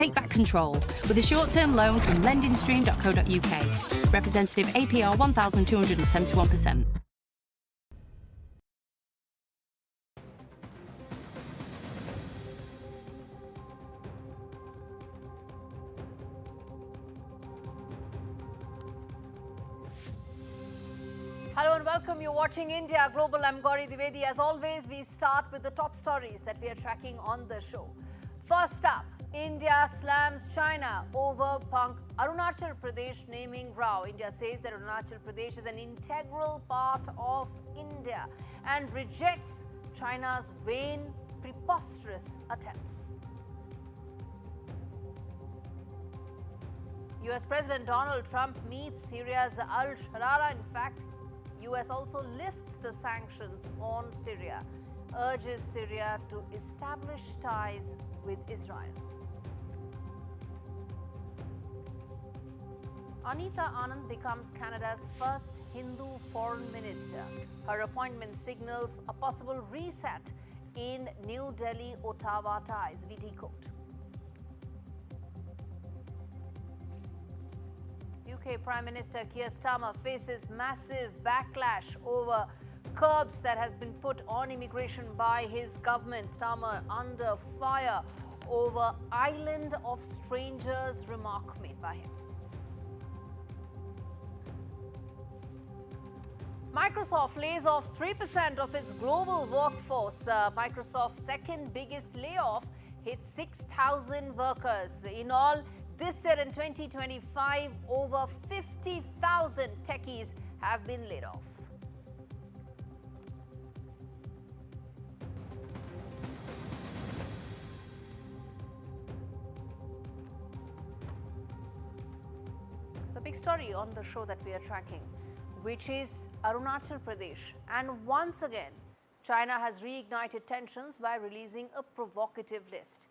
Take back control with a short-term loan from lendingstream.co.uk. Representative APR 1,271%. Hello and welcome. You're watching India Global. I'm Gaurie Dwivedi. As always, we start with the top stories that we are tracking on the show. First up, India slams China over punk Arunachal Pradesh naming row. India says that Arunachal Pradesh is an integral part of India and rejects China's vain, preposterous attempts. US President Donald Trump meets Syria's al-Sharaa. In fact, US also lifts the sanctions on Syria, urges Syria to establish ties with Israel. Anita Anand becomes Canada's first Hindu foreign minister. Her appointment signals a possible reset in New Delhi-Ottawa ties, we decode. UK Prime Minister Keir Starmer faces massive backlash over curbs that has been put on immigration by his government. Starmer under fire over island of strangers remark made by him. Microsoft lays off 3% of its global workforce. Microsoft's second biggest layoff hit 6,000 workers. In all, this year in 2025, over 50,000 techies have been laid off. The big story on the show that we are tracking, which is Arunachal Pradesh. And once again, China has reignited tensions by releasing a provocative list,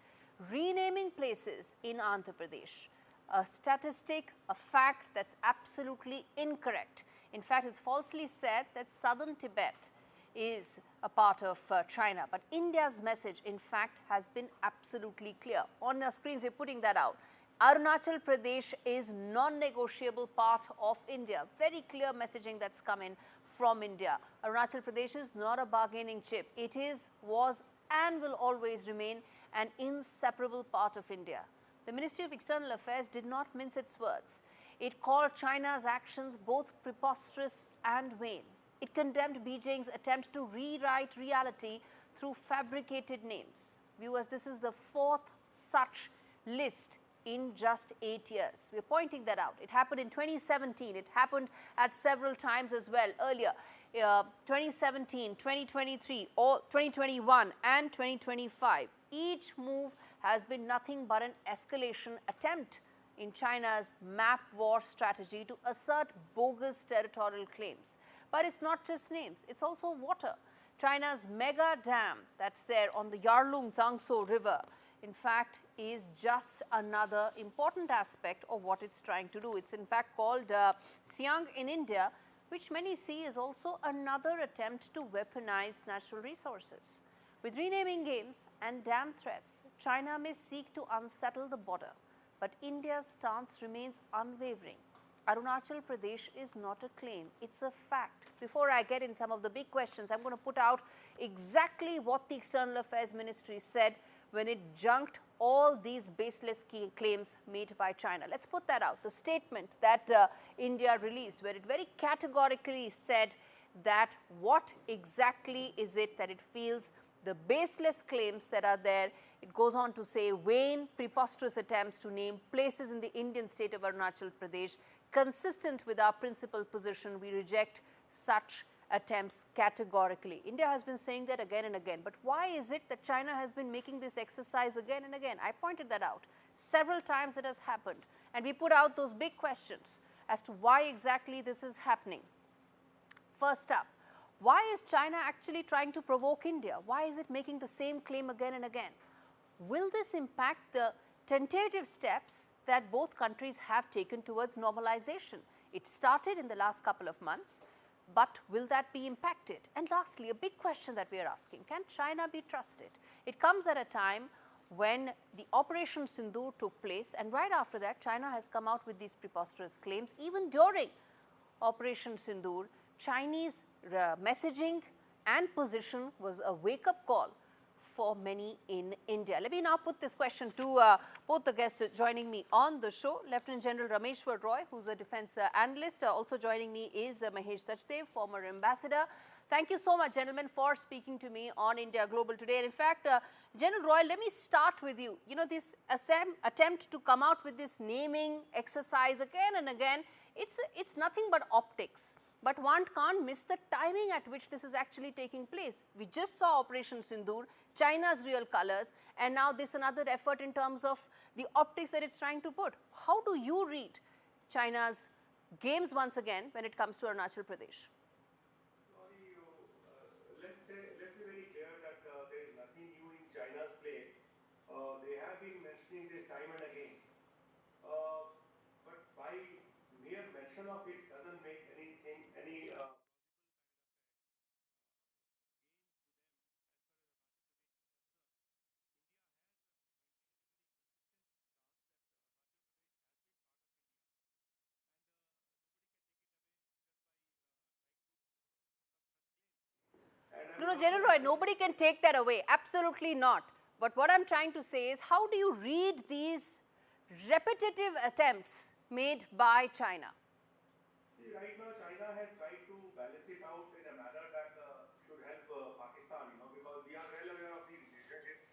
renaming places in Andhra Pradesh. A statistic, a fact that's absolutely incorrect. In fact, it's falsely said that southern Tibet is a part of China. But India's message, in fact, has been absolutely clear. On our screens, we're putting that out. Arunachal Pradesh is non-negotiable part of India. Very clear messaging that's come in from India. Arunachal Pradesh is not a bargaining chip. It is, was and will always remain an inseparable part of India. The Ministry of External Affairs did not mince its words. It called China's actions both preposterous and vain. It condemned Beijing's attempt to rewrite reality through fabricated names. Viewers, this is the fourth such list in just 8 years. We're pointing that out. It happened in 2017. It happened at several times as well earlier. 2017, 2023, or 2021 and 2025. Each move has been nothing but an escalation attempt in China's map war strategy to assert bogus territorial claims. But it's not just names, it's also water. China's mega dam that's there on the Yarlung-Jiangsu River, in fact, is just another important aspect of what it's trying to do. It's in fact called Siang in India, which many see is also another attempt to weaponize natural resources. With renaming games and dam threats, China may seek to unsettle the border, but India's stance remains unwavering. Arunachal Pradesh is not a claim, it's a fact. Before I get in some of the big questions, I'm going to put out exactly what the External Affairs Ministry said when it junked all these baseless key claims made by China. Let's put that out. The statement that India released, where it very categorically said that what exactly is it that it feels the baseless claims that are there. It goes on to say vain, preposterous attempts to name places in the Indian state of Arunachal Pradesh. Consistent with our principled position, we reject such attempts categorically. India has been saying that again and again. But why is it that China has been making this exercise again and again? I pointed that out. Several times it has happened. And we put out those big questions as to why exactly this is happening. First up, why is China actually trying to provoke India? Why is it making the same claim again and again? Will this impact the tentative steps that both countries have taken towards normalization? It started in the last couple of months, but will that be impacted? And lastly, a big question that we are asking, can China be trusted? It comes at a time when the Operation Sindoor took place, and right after that, China has come out with these preposterous claims. Even during Operation Sindoor, Chinese messaging and position was a wake-up call for many in India. Let me now put this question to both the guests joining me on the show. Lieutenant General Rameshwar Roy, who's a defense analyst. Also joining me is Mahesh Sachdev, former ambassador. Thank you so much, gentlemen, for speaking to me on India Global today. And in fact, General Roy, let me start with you. You know, this attempt to come out with this naming exercise again and again, it's nothing but optics. But one can't miss the timing at which this is actually taking place. We just saw Operation Sindoor, China's real colors, and now this another effort in terms of the optics that it's trying to put. How do you read China's games once again when it comes to Arunachal Pradesh? Let's be very clear that there is nothing new in China's play. They have been mentioning this time and again. But by mere mention of it doesn't make anything any No, General Roy, nobody can take that away. Absolutely not. But what I'm trying to say is, how do you read these repetitive attempts made by China? See, right now China has tried to balance it out in a manner that should help Pakistan, because we are well aware of the relationship.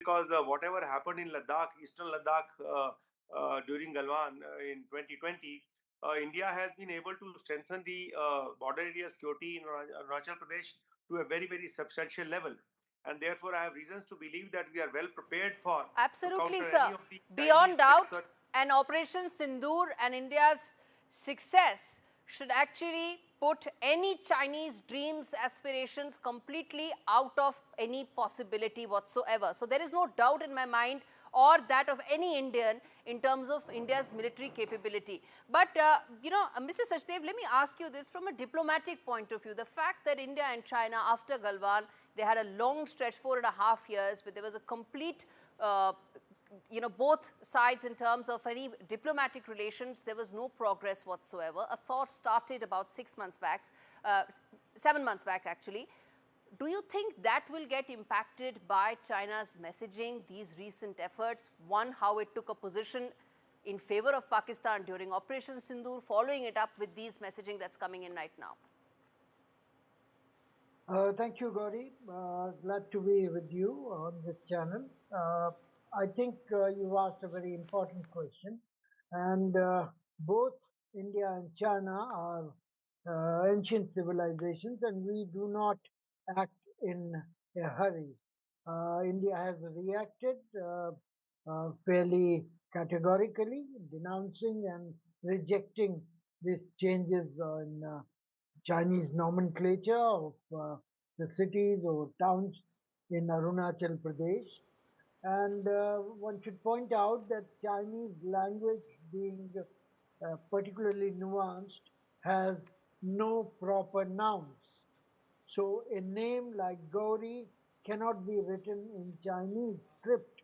Because whatever happened in Ladakh, eastern Ladakh, during Galwan in 2020, India has been able to strengthen the border area security in Arunachal Pradesh to a very, very substantial level. And therefore, I have reasons to believe that we are well prepared for to Absolutely, counter sir. any of the Beyond Chinese threats. doubt, an Operation Sindoor and India's success should actually put any Chinese dreams, aspirations completely out of any possibility whatsoever. So there is no doubt in my mind or that of any Indian in terms of India's military capability. But, Mr. Sachdev, let me ask you this from a diplomatic point of view. The fact that India and China, after Galwan, they had a long stretch, 4.5 years, but there was a complete both sides in terms of any diplomatic relations, there was no progress whatsoever. A thaw started about 6 months back, 7 months back actually. Do you think that will get impacted by China's messaging, these recent efforts? One, how it took a position in favor of Pakistan during Operation Sindoor, following it up with these messaging that's coming in right now. Thank you, Gaurie. Glad to be with you on this channel. I think you asked a very important question, and both India and China are ancient civilizations, and we do not act in a hurry. India has reacted fairly categorically, denouncing and rejecting these changes in Chinese nomenclature of the cities or towns in Arunachal Pradesh. And one should point out that Chinese language, being particularly nuanced, has no proper nouns. So a name like Gaurie cannot be written in Chinese script.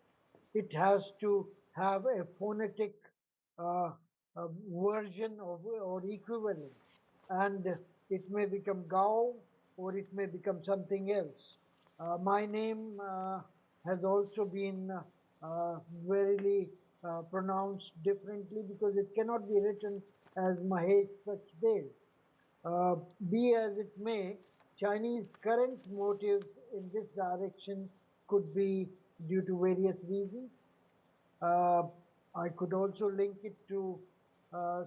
It has to have a phonetic uh, version of or equivalent, and it may become Gao or it may become something else. My name has also been verily pronounced differently because it cannot be written as Mahesh Sachdev. Be as it may, Chinese current motives in this direction could be due to various reasons. Uh, I could also link it to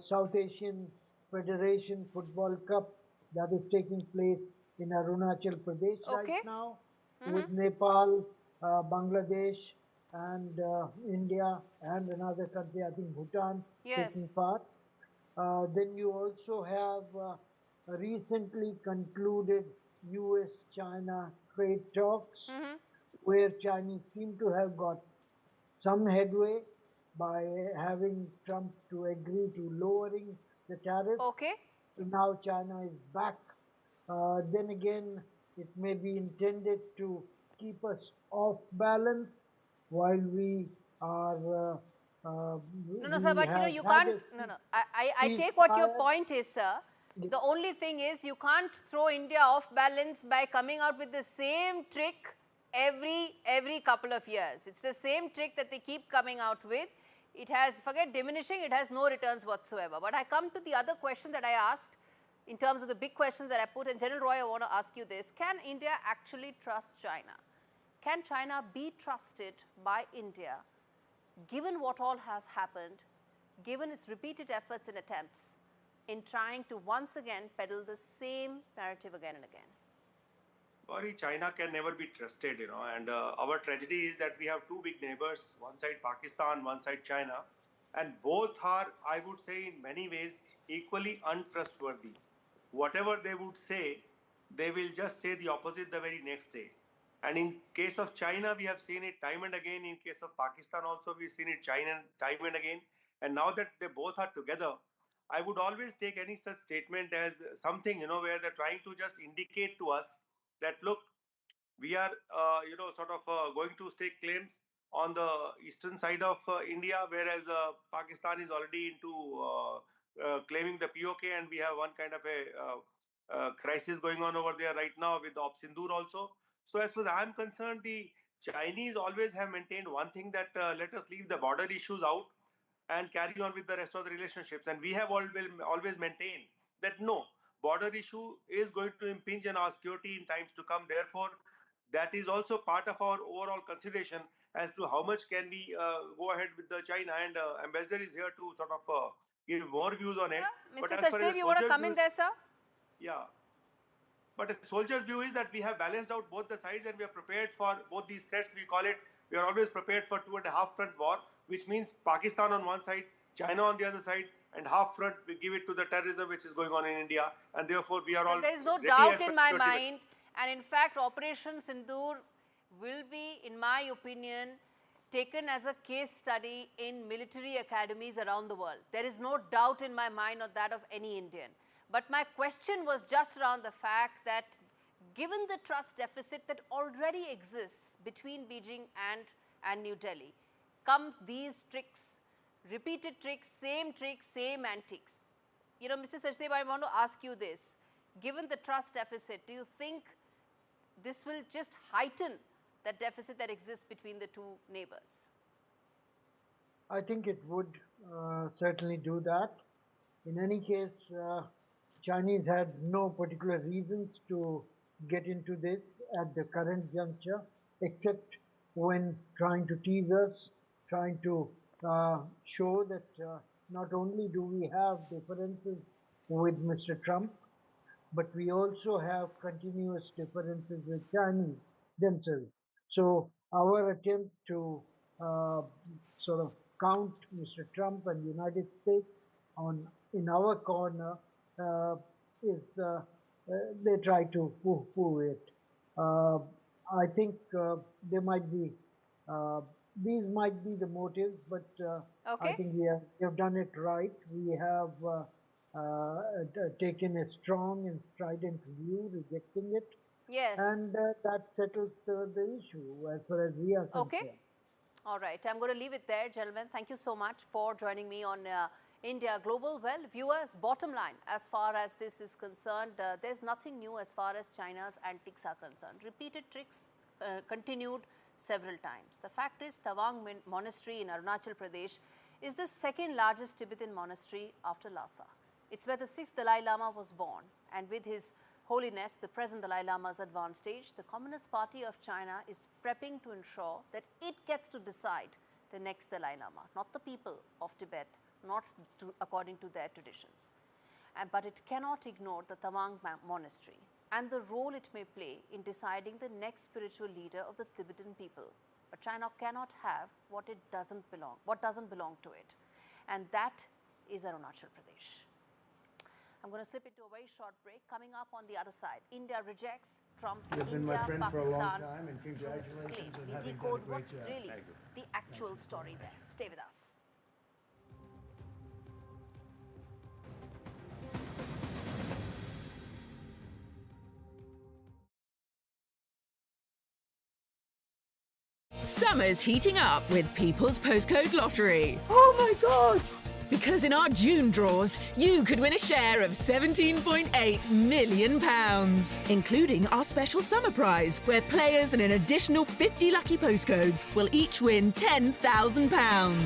South Asian Federation Football Cup that is taking place in Arunachal Pradesh right Okay. now, with Nepal, Bangladesh, and India, and another country, I think Bhutan, Yes. taking part. Then you also have recently concluded US-China trade talks, where Chinese seem to have got some headway by having Trump to agree to lowering the tariffs. Okay. So now China is back. Then again, it may be intended to keep us off balance while No, no, sir, we but have you had can't, a no, no, I take what your ceasefire. point is, sir. The only thing is you can't throw India off balance by coming out with the same trick every couple of years. It's the same trick that they keep coming out with. It has, forget diminishing, it has no returns whatsoever. But I come to the other question that I asked in terms of the big questions that I put, and General Roy, I want to ask you this. Can India actually trust China? Can China be trusted by India, given what all has happened, given its repeated efforts and attempts in trying to once again peddle the same narrative again and again? Gaurie, China can never be trusted, and our tragedy is that we have two big neighbors, one side Pakistan, one side China, and both are, I would say, in many ways, equally untrustworthy. Whatever they would say, they will just say the opposite the very next day. And in case of China, we have seen it time and again. In case of Pakistan also, we've seen it China time and again. And now that they both are together, I would always take any such statement as something, where they're trying to just indicate to us that, look, we are, sort of going to stake claims on the eastern side of India, whereas Pakistan is already into claiming the POK, and we have one kind of a crisis going on over there right now with the Op Sindoor also. So as far as I'm concerned, the Chinese always have maintained one thing, that let us leave the border issues out and carry on with the rest of the relationships. And we have always maintained that no, border issue is going to impinge on our security in times to come. Therefore, that is also part of our overall consideration as to how much can we go ahead with the China. And Ambassador is here to sort of give more views on it. But Mr. as far as Sachdev, the you want to soldiers' come view in is, there, sir? yeah. But a soldier's view is that we have balanced out both the sides and we are prepared for both these threats. We call it, we are always prepared for 2.5 front war, which means Pakistan on one side, China on the other side, and half front we give it to the terrorism which is going on in India. And therefore we are So all there is no ready doubt as in far as my security. mind, and in fact Operation Sindoor will be, in my opinion, taken as a case study in military academies around the world. There is no doubt in my mind or that of any Indian. But my question was just around the fact that given the trust deficit that already exists between Beijing and New Delhi, come these tricks, repeated tricks, same antics. Mr. Sachdev, I want to ask you this. Given the trust deficit, do you think this will just heighten that deficit that exists between the two neighbors? I think it would certainly do that. In any case, Chinese had no particular reasons to get into this at the current juncture, except when trying to tease us, trying to show that not only do we have differences with Mr. Trump, but we also have continuous differences with Chinese themselves. So our attempt to uh, sort of count Mr. Trump and United States on in our corner is they try to poo-poo it. Uh, I think there might be these might be the motives, but I Okay. think we have done it right. We have taken a strong and strident view, rejecting it, Yes. and that settles the issue as far as we are Okay. concerned. All right. I'm going to leave it there, gentlemen. Thank you so much for joining me on India Global. Well, viewers, bottom line, as far as this is concerned, there's nothing new as far as China's antics are concerned. Repeated tricks continued several times. The fact is, Tawang Monastery in Arunachal Pradesh is the second largest Tibetan monastery after Lhasa. It's where the 6th Dalai Lama was born, and with his Holiness, the present Dalai Lama's advanced age, the Communist Party of China is prepping to ensure that it gets to decide the next Dalai Lama, not the people of Tibet, not according to their traditions. But it cannot ignore the Tawang Monastery and the role it may play in deciding the next spiritual leader of the Tibetan people. But China cannot have what doesn't belong to it, and that is Arunachal Pradesh. I'm going to slip into a very short break. Coming up on the other side, India rejects Trump's You've been my friend for a long India-Pakistan time, and truce congratulations claim. on We having done a decode great what's job. really the actual story there. Stay with us. Summer's heating up with People's Postcode Lottery. Oh my God! Because in our June draws, you could win a share of £17.8 million, including our special summer prize, where players and an additional 50 lucky postcodes will each win £10,000.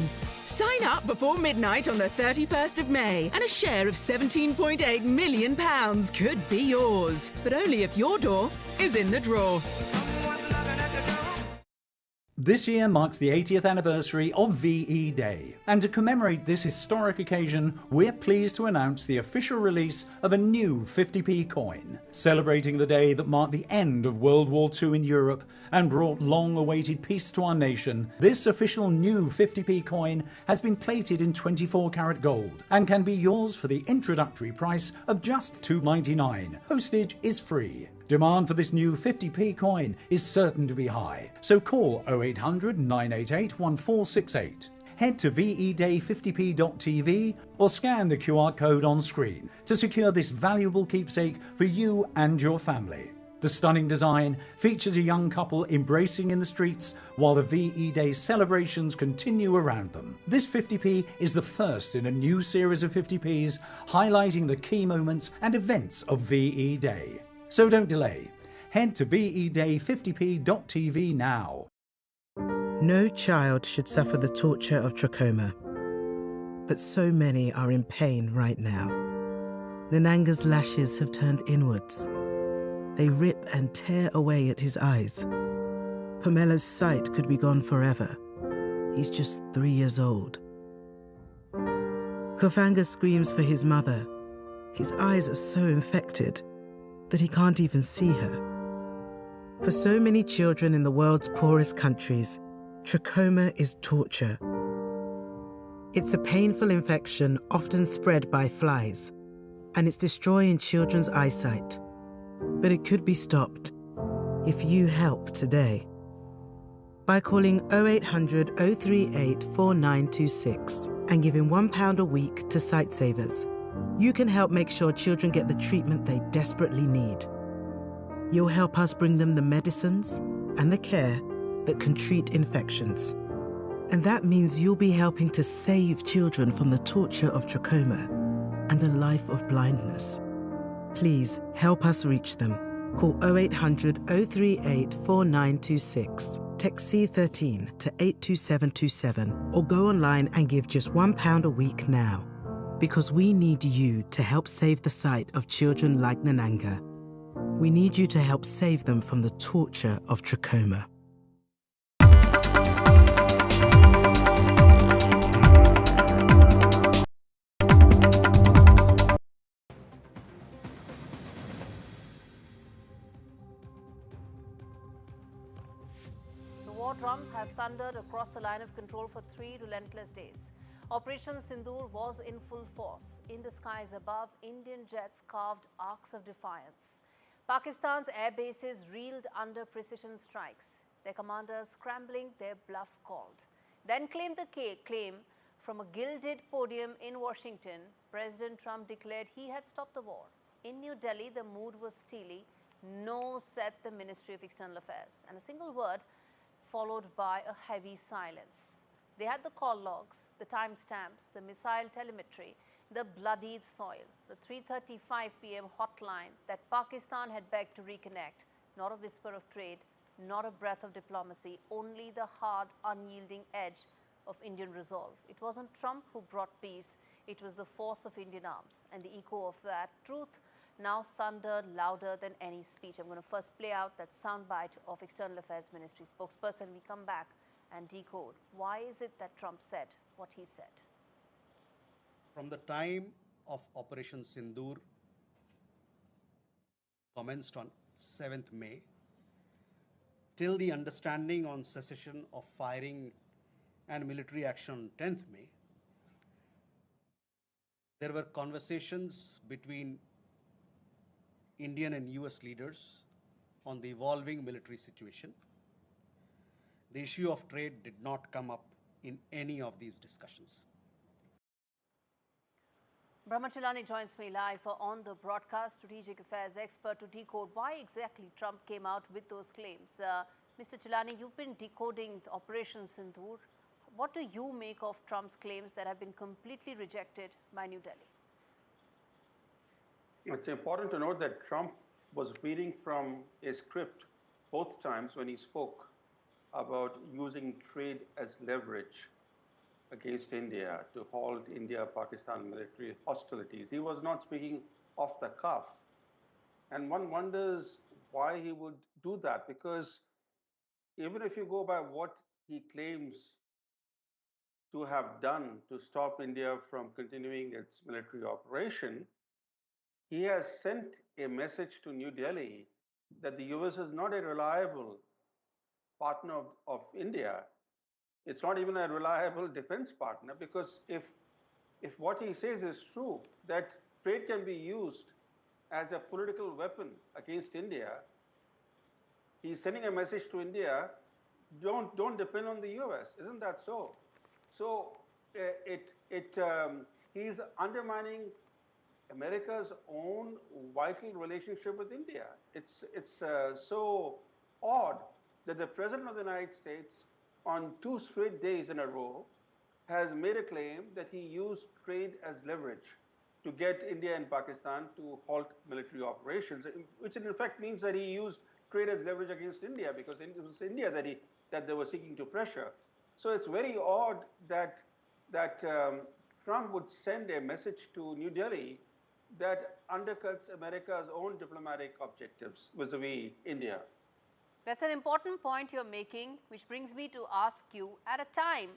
Sign up before midnight on the 31st of May, and a share of £17.8 million could be yours, but only if your door is in the draw. This year marks the 80th anniversary of VE Day, and to commemorate this historic occasion, we're pleased to announce the official release of a new 50p coin. Celebrating the day that marked the end of World War II in Europe and brought long-awaited peace to our nation, this official new 50p coin has been plated in 24-karat gold and can be yours for the introductory price of just $2.99. Postage is free. Demand for this new 50p coin is certain to be high, so call 0800 988 1468. Head to veday50p.tv or scan the QR code on screen to secure this valuable keepsake for you and your family. The stunning design features a young couple embracing in the streets while the VE Day celebrations continue around them. This 50p is the first in a new series of 50p's highlighting the key moments and events of VE Day. So don't delay. Head to veday50p.tv now. No child should suffer the torture of trachoma, but so many are in pain right now. Nananga's lashes have turned inwards. They rip and tear away at his eyes. Pamelo's sight could be gone forever. He's just 3 years old. Kofanga screams for his mother. His eyes are so infected that he can't even see her. For so many children in the world's poorest countries, trachoma is torture. It's a painful infection often spread by flies, and it's destroying children's eyesight. But it could be stopped if you help today. By calling 0800 038 4926 and giving £1 a week to Sightsavers, you can help make sure children get the treatment they desperately need. You'll help us bring them the medicines and the care that can treat infections. And that means you'll be helping to save children from the torture of trachoma and a life of blindness. Please help us reach them. Call 0800 038 4926. Text C13 to 82727 or go online and give just £1 a week now. Because we need you to help save the sight of children like Nananga. We need you to help save them from the torture of trachoma. The war drums have thundered across the line of control for 3 relentless days. Operation Sindoor was in full force. In the skies above, Indian jets carved arcs of defiance. Pakistan's air bases reeled under precision strikes, their commanders scrambling their bluff called. Then claimed the claim from a gilded podium in Washington, President Trump declared he had stopped the war. In New Delhi, the mood was steely. No, said the Ministry of External Affairs, and a single word followed by a heavy silence. They had the call logs, the timestamps, the missile telemetry, the bloodied soil, the 3:35 p.m. hotline that Pakistan had begged to reconnect. Not a whisper of trade, not a breath of diplomacy, only the hard, unyielding edge of Indian resolve. It wasn't Trump who brought peace, it was the force of Indian arms, and the echo of that truth now thundered louder than any speech. I'm going to first play out that soundbite of External Affairs Ministry spokesperson. We come back and decode why is it that Trump said what he said. From the time of Operation Sindoor commenced on 7th May till the understanding on cessation of firing and military action on 10th May, There were conversations between Indian and US leaders on the evolving military situation. The issue of trade did not come up in any of these discussions. Brahmachalani joins me live for On the Broadcast, strategic affairs expert, to decode why exactly Trump came out with those claims. Mr. Chilani, you've been decoding Operation Sindoor. What do you make of Trump's claims that have been completely rejected by New Delhi? It's important to note that Trump was reading from a script both times when he spoke about using trade as leverage against India to halt India-Pakistan military hostilities. He was not speaking off the cuff. And one wonders why he would do that, because even if you go by what he claims to have done to stop India from continuing its military operation, he has sent a message to New Delhi that the US is not a reliable partner of India. It's not even a reliable defense partner, because if what he says is true, that trade can be used as a political weapon against India, he's sending a message to India, don't depend on the US. Isn't that so? So he's undermining America's own vital relationship with India. It's so odd that the President of the United States, on 2 straight days in a row, has made a claim that he used trade as leverage to get India and Pakistan to halt military operations, which in effect means that he used trade as leverage against India, because it was India that they were seeking to pressure. So it's very odd that Trump would send a message to New Delhi that undercuts America's own diplomatic objectives vis-a-vis India. That's an important point you're making, which brings me to ask you, at a time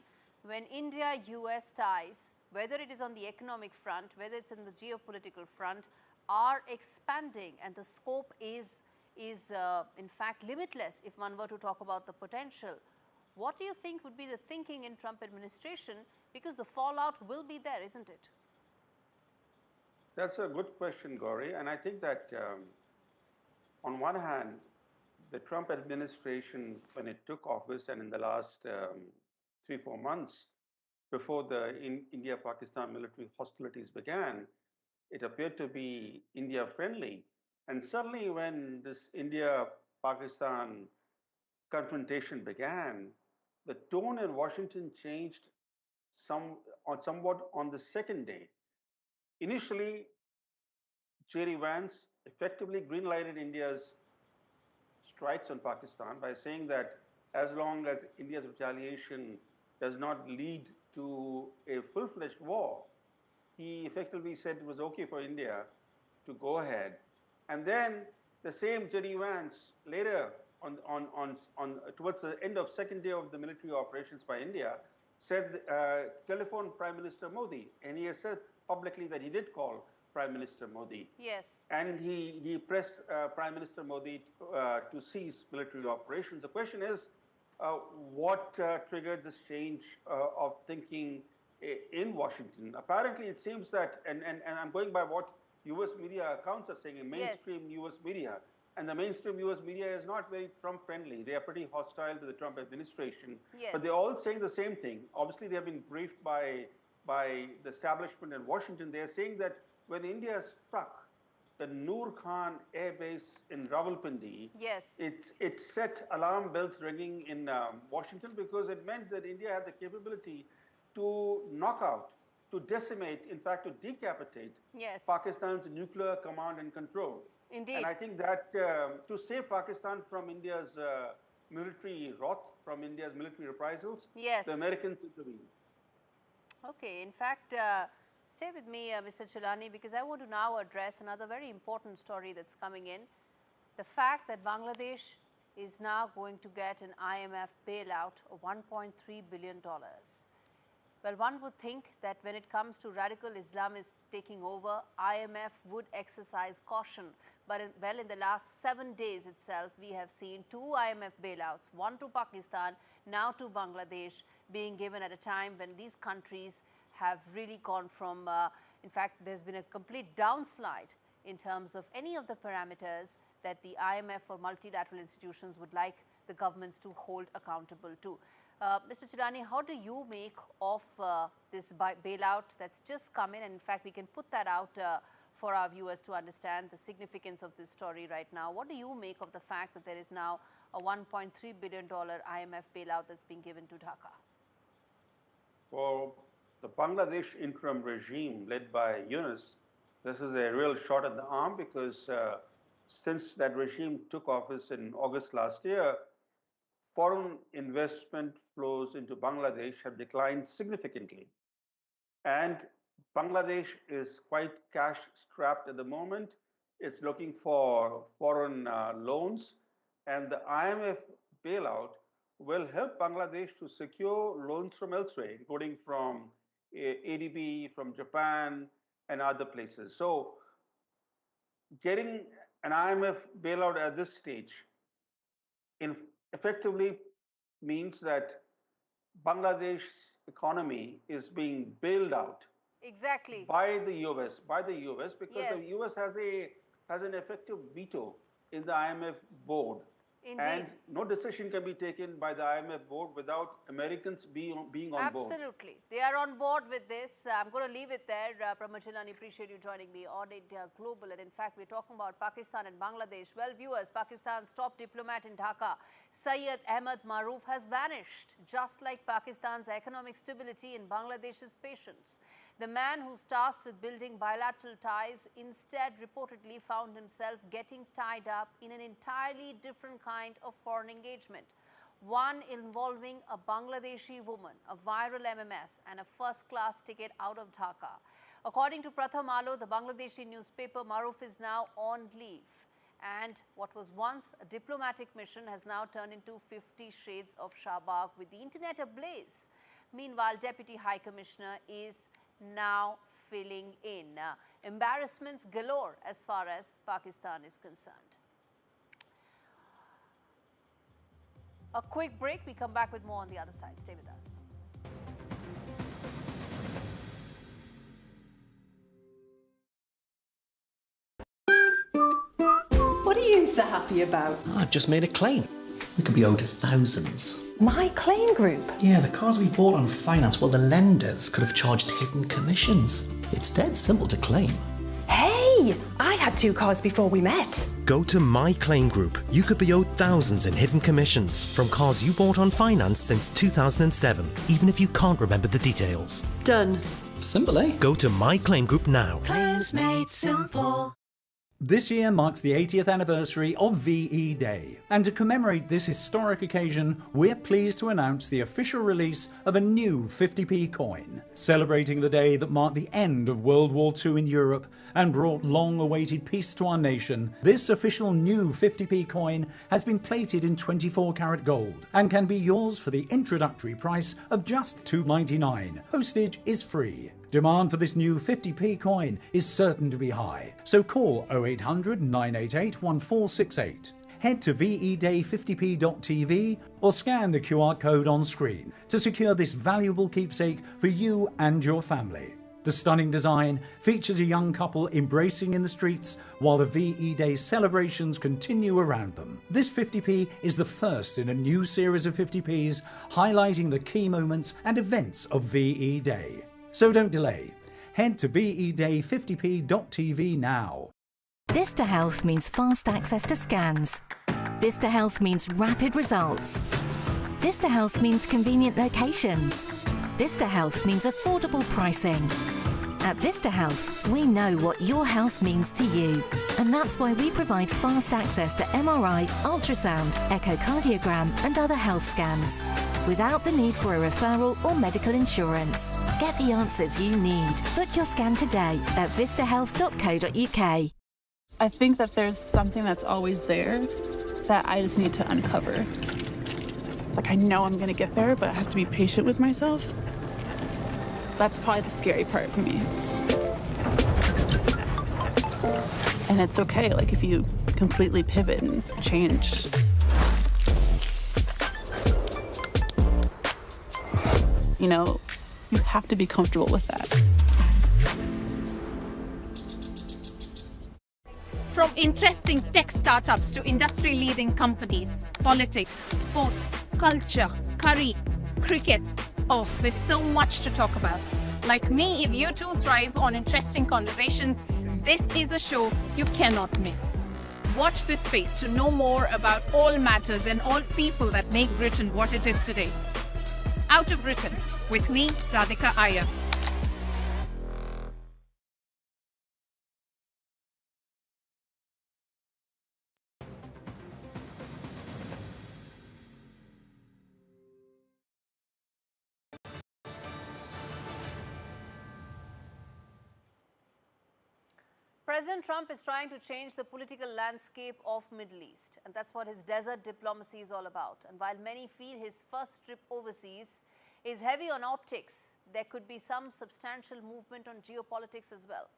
when India-US ties, whether it is on the economic front, whether it's in the geopolitical front, are expanding, and the scope is in fact limitless if one were to talk about the potential. What do you think would be the thinking in Trump administration? Because the fallout will be there, isn't it? That's a good question, Gaurie. And I think that on one hand, the Trump administration, when it took office and in the last 3-4 months before the India-Pakistan military hostilities began, it appeared to be India-friendly. And suddenly when this India-Pakistan confrontation began, the tone in Washington changed somewhat on the second day. Initially, J.D. Vance effectively green-lighted India's strikes on Pakistan by saying that as long as India's retaliation does not lead to a full-fledged war, he effectively said it was okay for India to go ahead. And then the same J.D. Vance later, towards the end of second day of the military operations by India, said, telephone Prime Minister Modi, and he has said publicly that he did call Prime Minister Modi. Yes. And he pressed Prime Minister Modi to cease military operations. The question is, what triggered this change of thinking in Washington? Apparently, it seems that, and I'm going by what US media accounts are saying, in mainstream US media, and the mainstream US media is not very Trump-friendly. They are pretty hostile to the Trump administration. Yes. But they're all saying the same thing. Obviously, they have been briefed by the establishment in Washington. They are saying that when India struck the Noor Khan air base in Rawalpindi, yes, it set alarm bells ringing in Washington, because it meant that India had the capability to knock out, to decimate, in fact, to decapitate yes, Pakistan's nuclear command and control. Indeed. And I think that to save Pakistan from India's military wrath, from India's military reprisals, yes, the Americans intervened. Okay, in fact, stay with me, Mr. Chilani, because I want to now address another very important story that's coming in. The fact that Bangladesh is now going to get an IMF bailout of $1.3 billion. Well, one would think that when it comes to radical Islamists taking over, IMF would exercise caution. But in the last 7 days itself, we have seen 2 IMF bailouts, one to Pakistan, now to Bangladesh, being given at a time when these countries have really gone from In fact, there's been a complete downslide in terms of any of the parameters that the IMF or multilateral institutions would like the governments to hold accountable to. Mr. Chidani, how do you make of this bailout that's just come in? And in fact, we can put that out for our viewers to understand the significance of this story right now. What do you make of the fact that there is now a $1.3 billion IMF bailout that's being given to Dhaka? For the Bangladesh interim regime led by Yunus, this is a real shot at the arm because since that regime took office in August last year, foreign investment flows into Bangladesh have declined significantly. And Bangladesh is quite cash strapped at the moment. It's looking for foreign loans, and the IMF bailout will help Bangladesh to secure loans from elsewhere, including from ADB, from Japan, and other places. So getting an IMF bailout at this stage effectively means that Bangladesh's economy is being bailed out. Exactly. By the US, because yes. the US has an effective veto in the IMF board. Indeed. And no decision can be taken by the IMF board without Americans being on board. Absolutely. They are on board with this. I'm going to leave it there. Pramachilani, appreciate you joining me on India Global. And in fact, we're talking about Pakistan and Bangladesh. Well, viewers, Pakistan's top diplomat in Dhaka, Syed Ahmed Maroof, has vanished, just like Pakistan's economic stability and Bangladesh's patience. The man who's tasked with building bilateral ties instead reportedly found himself getting tied up in an entirely different kind of foreign engagement, one involving a Bangladeshi woman, a viral MMS, and a first-class ticket out of Dhaka. According to Pratham Alo, the Bangladeshi newspaper, Maroof is now on leave. And what was once a diplomatic mission has now turned into 50 Shades of Shahbag with the internet ablaze. Meanwhile, Deputy High Commissioner is now filling in. Embarrassments galore as far as Pakistan is concerned. A quick break. We come back with more on the other side. Stay with us. What are you so happy about? I've just made a claim. We could be owed thousands. My claim group? Yeah, the cars we bought on finance, well, the lenders could have charged hidden commissions. It's dead simple to claim. Hey, I had 2 cars before we met. Go to My Claim Group. You could be owed thousands in hidden commissions from cars you bought on finance since 2007, even if you can't remember the details. Done. Simple, eh? Go to My Claim Group now. Claims made simple. This year marks the 80th anniversary of VE Day, and to commemorate this historic occasion, we're pleased to announce the official release of a new 50p coin, celebrating the day that marked the end of World War II in Europe and brought long-awaited peace to our nation. This official new 50p coin has been plated in 24-karat gold and can be yours for the introductory price of just $2.99. Postage is free. Demand for this new 50p coin is certain to be high, so call 0800 988 1468. Head to veday50p.tv or scan the QR code on screen to secure this valuable keepsake for you and your family. The stunning design features a young couple embracing in the streets while the VE Day celebrations continue around them. This 50p is the first in a new series of 50p's highlighting the key moments and events of VE Day. So don't delay. Head to veday50p.tv now. Vista Health means fast access to scans. Vista Health means rapid results. Vista Health means convenient locations. Vista Health means affordable pricing. At Vista Health, we know what your health means to you, and that's why we provide fast access to MRI, ultrasound, echocardiogram and other health scans, without the need for a referral or medical insurance. Get the answers you need. Book your scan today at vistahealth.co.uk. I think that there's something that's always there that I just need to uncover. Like, I know I'm gonna get there, but I have to be patient with myself. That's probably the scary part for me. And it's okay, like, if you completely pivot and change. You know, you have to be comfortable with that. interesting tech startups to industry-leading companies, politics, sports, culture, curry, cricket. Oh, there's so much to talk about. Like me, if you too thrive on interesting conversations, this is a show you cannot miss. Watch this space to know more about all matters and all people that make Britain what it is today. Out of Britain, with me, Radhika Iyer. President Trump is trying to change the political landscape of Middle East, and that's what his desert diplomacy is all about. And while many feel his first trip overseas is heavy on optics, there could be some substantial movement on geopolitics as well.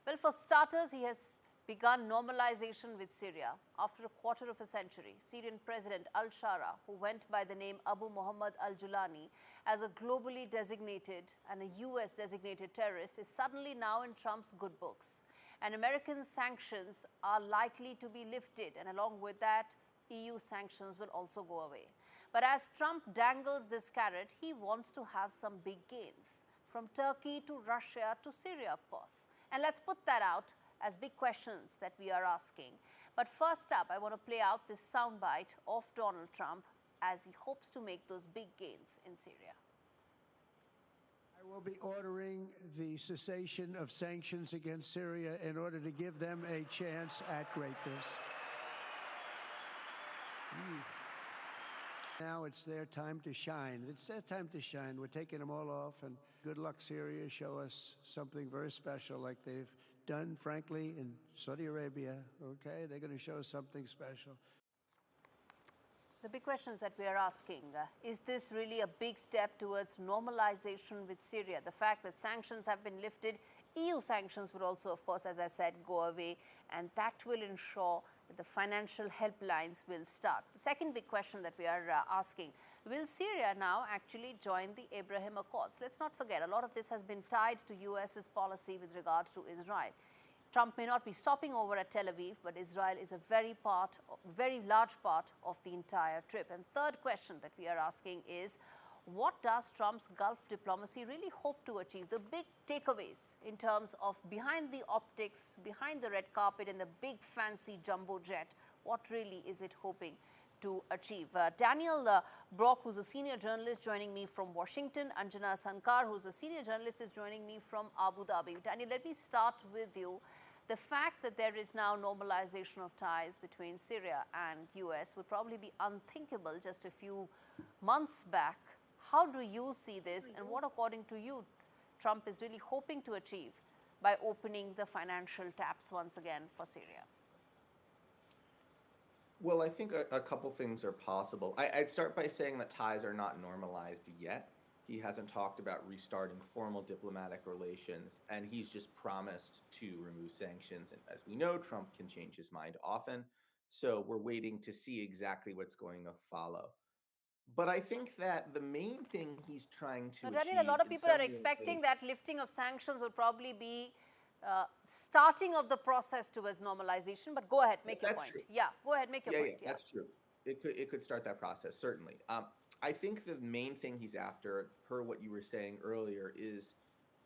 Well, for starters, he has begun normalization with Syria. After a quarter of a century, Syrian President al-Sharaa, who went by the name Abu Muhammad al-Julani as a globally designated and a US designated terrorist, is suddenly now in Trump's good books. And American sanctions are likely to be lifted, and along with that, EU sanctions will also go away. But as Trump dangles this carrot, he wants to have some big gains, from Turkey to Russia to Syria, of course. And let's put that out as big questions that we are asking. But first up, I want to play out this soundbite of Donald Trump as he hopes to make those big gains in Syria. I will be ordering the cessation of sanctions against Syria in order to give them a chance at greatness. Now it's their time to shine. It's their time to shine. We're taking them all off, and good luck, Syria. Show us something very special like they've done, frankly, in Saudi Arabia. Okay? They're going to show us something special. The big questions that we are asking, is this really a big step towards normalization with Syria? The fact that sanctions have been lifted, EU sanctions would also, of course, as I said, go away, and that will ensure that the financial helplines will start. The second big question that we are asking, will Syria now actually join the Abraham Accords? Let's not forget, a lot of this has been tied to US's policy with regards to Israel. Trump may not be stopping over at Tel Aviv, but Israel is a very large part of the entire trip. And third question that we are asking is, what does Trump's Gulf diplomacy really hope to achieve? The big takeaways in terms of behind the optics, behind the red carpet and the big fancy jumbo jet, what really is it hoping to achieve? Daniel Brock, who's a senior journalist, joining me from Washington. Anjana Sankar, who's a senior journalist, is joining me from Abu Dhabi. Daniel, let me start with you. The fact that there is now normalization of ties between Syria and US would probably be unthinkable just a few months back. How do you see this, and what, according to you, Trump is really hoping to achieve by opening the financial taps once again for Syria? Well, I think a couple things are possible. I'd start by saying that ties are not normalized yet. He hasn't talked about restarting formal diplomatic relations, and he's just promised to remove sanctions. And as we know, Trump can change his mind often. So we're waiting to see exactly what's going to follow. But I think that the main thing he's trying to achieve... Daniel, a lot of people are expecting that lifting of sanctions will probably be starting of the process towards normalization. But go ahead, make your point. True. Yeah, go ahead, make your point. Yeah, that's true. It could start that process, certainly. I think the main thing he's after, per what you were saying earlier, is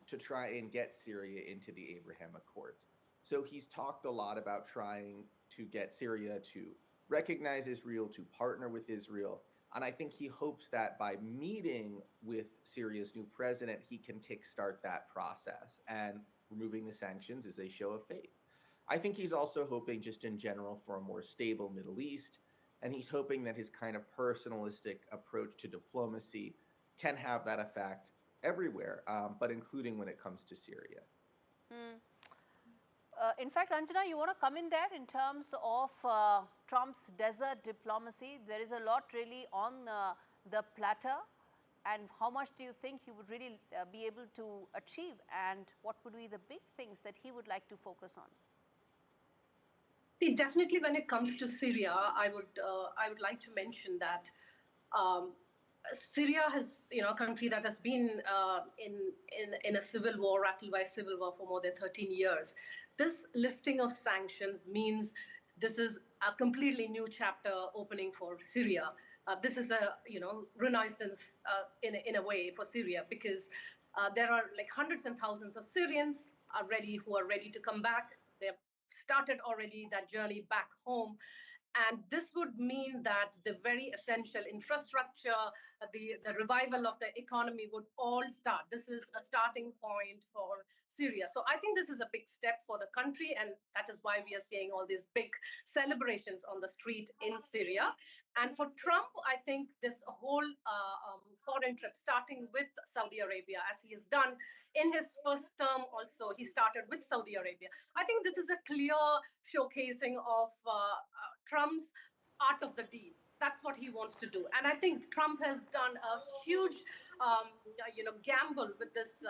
to try and get Syria into the Abraham Accords. So he's talked a lot about trying to get Syria to recognize Israel, to partner with Israel. And I think he hopes that by meeting with Syria's new president, he can kickstart that process. And removing the sanctions is a show of faith. I think he's also hoping just in general for a more stable Middle East. And he's hoping that his kind of personalistic approach to diplomacy can have that effect everywhere, but including when it comes to Syria. In fact, Anjana, you want to come in there in terms of Trump's desert diplomacy? There is a lot really on the platter. And how much do you think he would really be able to achieve? And what would be the big things that he would like to focus on? See, definitely when it comes to Syria, I would like to mention that Syria has, a country that has been in a civil war, rattled by civil war for more than 13 years. this lifting of sanctions means this is a completely new chapter opening for Syria. This is a renaissance in a way for Syria, because there are like hundreds and thousands of Syrians who are ready to come back. They've started already that journey back home. And this would mean that the very essential infrastructure, the revival of the economy would all start. This is a starting point for Syria. So I think this is a big step for the country, and that is why we are seeing all these big celebrations on the street in Syria. And for Trump, I think this whole foreign trip, starting with Saudi Arabia, as he has done in his first term also, he started with Saudi Arabia. I think this is a clear showcasing of Trump's art of the deal. That's what he wants to do. And I think Trump has done a huge, gamble with this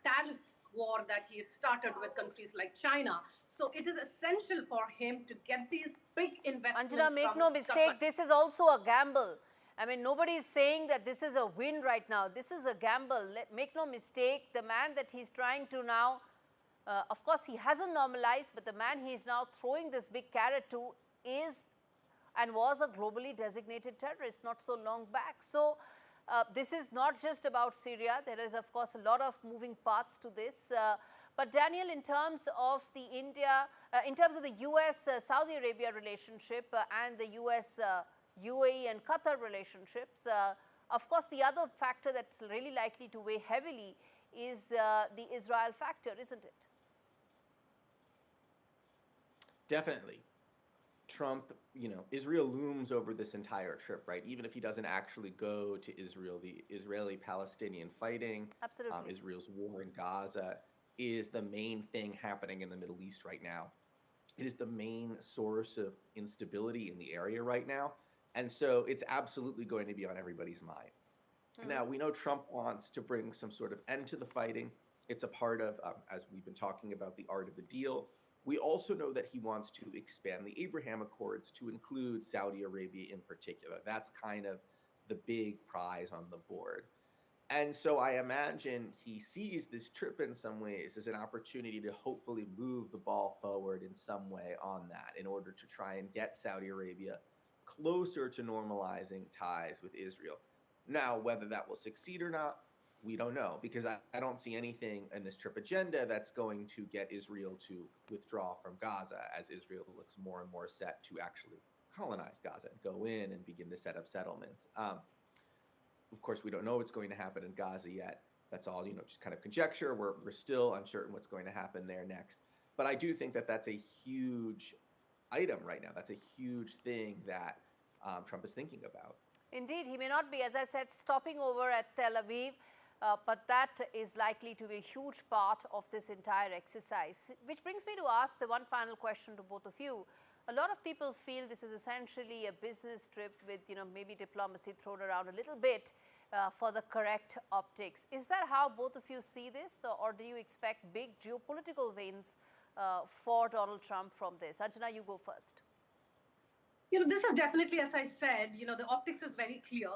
tariff war that he had started with countries like China. So it is essential for him to get these big investments. Anjana, make no mistake, this is also a gamble. I mean, nobody is saying that this is a win right now. This is a gamble. Make no mistake, the man that he's trying to now, of course, he hasn't normalized, but the man he is now throwing this big carrot to is and was a globally designated terrorist not so long back. So this is not just about Syria. There is, of course, a lot of moving parts to this. But Daniel, in terms of the in terms of the US-Saudi Arabia relationship and the US-UAE and Qatar relationships, of course, the other factor that's really likely to weigh heavily is the Israel factor, isn't it? Definitely. Trump, Israel looms over this entire trip, right? Even if he doesn't actually go to Israel, the Israeli-Palestinian fighting, absolutely, Israel's war in Gaza is the main thing happening in the Middle East right now. It is the main source of instability in the area right now. And so it's absolutely going to be on everybody's mind. Now, we know Trump wants to bring some sort of end to the fighting. It's a part of, as we've been talking about, the art of the deal. We also know that he wants to expand the Abraham Accords to include Saudi Arabia in particular. That's kind of the big prize on the board. And so I imagine he sees this trip in some ways as an opportunity to hopefully move the ball forward in some way on that in order to try and get Saudi Arabia closer to normalizing ties with Israel. Now, whether that will succeed or not, we don't know, because I don't see anything in this trip agenda that's going to get Israel to withdraw from Gaza, as Israel looks more and more set to actually colonize Gaza and go in and begin to set up settlements. Of course, we don't know what's going to happen in Gaza yet. That's all, just kind of conjecture. We're still uncertain what's going to happen there next. But I do think that that's a huge item right now. That's a huge thing that Trump is thinking about. Indeed, he may not be, as I said, stopping over at Tel Aviv, but that is likely to be a huge part of this entire exercise. Which brings me to ask the one final question to both of you. A lot of people feel this is essentially a business trip with, maybe diplomacy thrown around a little bit for the correct optics. Is that how both of you see this, or do you expect big geopolitical wins for Donald Trump from this? Anjana, you go first. This is definitely, as I said, the optics is very clear.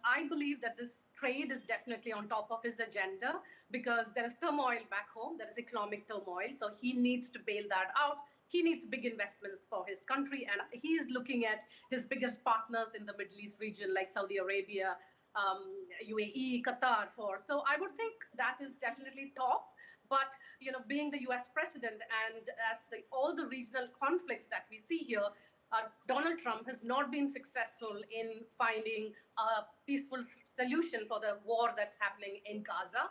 I believe that this trade is definitely on top of his agenda because there is turmoil back home. There is economic turmoil. So he needs to bail that out. He needs big investments for his country. And he is looking at his biggest partners in the Middle East region, like Saudi Arabia, UAE, Qatar. So I would think that is definitely top. But, being the US president and as all the regional conflicts that we see here, Donald Trump has not been successful in finding a peaceful solution for the war that's happening in Gaza.